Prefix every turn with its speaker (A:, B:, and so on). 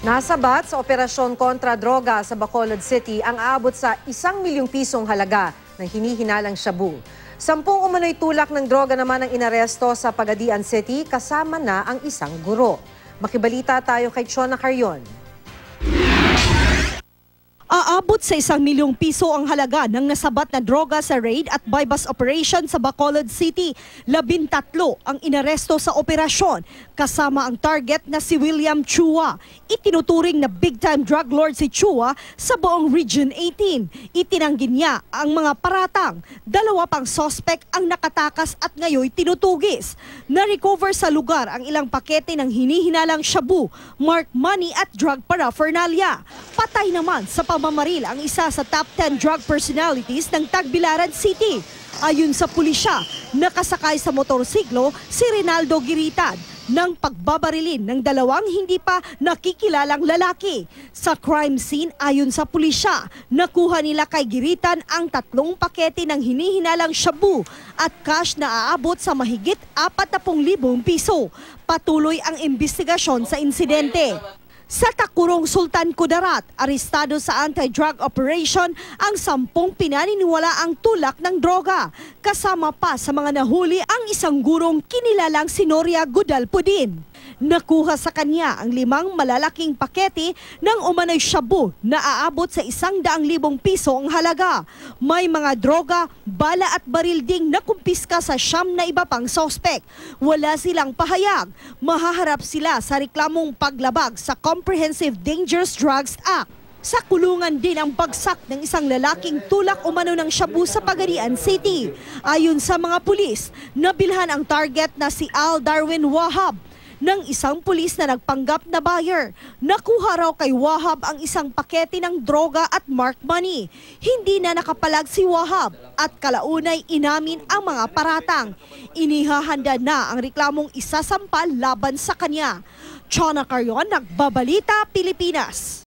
A: Nasabat sa operasyon kontra droga sa Bacolod City ang aabot sa 1 milyong pisong halaga ng hinihinalang shabu. 10 umano'y tulak ng droga naman ang inaresto sa Pagadian City kasama na ang isang guro. Makibalita tayo kay Chona Carrion.
B: Aabot sa 1 milyong piso ang halaga ng nasabat na droga sa raid at buy-bust operation sa Bacolod City. 13 ang inaresto sa operasyon, kasama ang target na si William Chua. Itinuturing na big-time drug lord si Chua sa buong Region 18. Itinanggi niya ang mga paratang. 2 pang suspect ang nakatakas at ngayon tinutugis. Na-recover sa lugar ang ilang pakete ng hinihinalang shabu, marked money at drug paraphernalia. Patay naman sa pamamaril ang isa sa top 10 drug personalities ng Tagbilaran City. Ayon sa pulisya, nakasakay sa motorsiklo si Rinaldo Giritad ng pagbabarilin ng 2 hindi pa nakikilalang lalaki. Sa crime scene, ayon sa pulisya, nakuha nila kay Giritan ang 3 pakete ng hinihinalang shabu at cash na aabot sa mahigit 40,000 piso. Patuloy ang investigasyon sa insidente. Sa Takurong Sultan Kudarat, arestado sa anti-drug operation ang 10 pinaniniwalaang tulak ng droga. Kasama pa sa mga nahuli ang isang gurong kinilalang si Noria Godalpudin. Nakuha sa kanya ang 5 malalaking pakete ng umano'y shabu na aabot sa 100,000 piso ang halaga. May mga droga, bala at baril ding nakumpiska sa 9 na iba pang sospek. Wala silang pahayag. Mahaharap sila sa reklamong paglabag sa Comprehensive Dangerous Drugs Act. Sa kulungan din ang bagsak ng isang lalaking tulak umano ng shabu sa Pagadian City. Ayon sa mga pulis, nabilhan ang target na si Al Darwin Wahab ng isang pulis na nagpanggap na buyer. Nakuha raw kay Wahab ang isang pakete ng droga at marked money. Hindi na nakapalag si Wahab at kalaunay inamin ang mga paratang. Inihahanda na ang reklamong isasampal laban sa kanya. Chona Carrion, Nagbabalita, Pilipinas.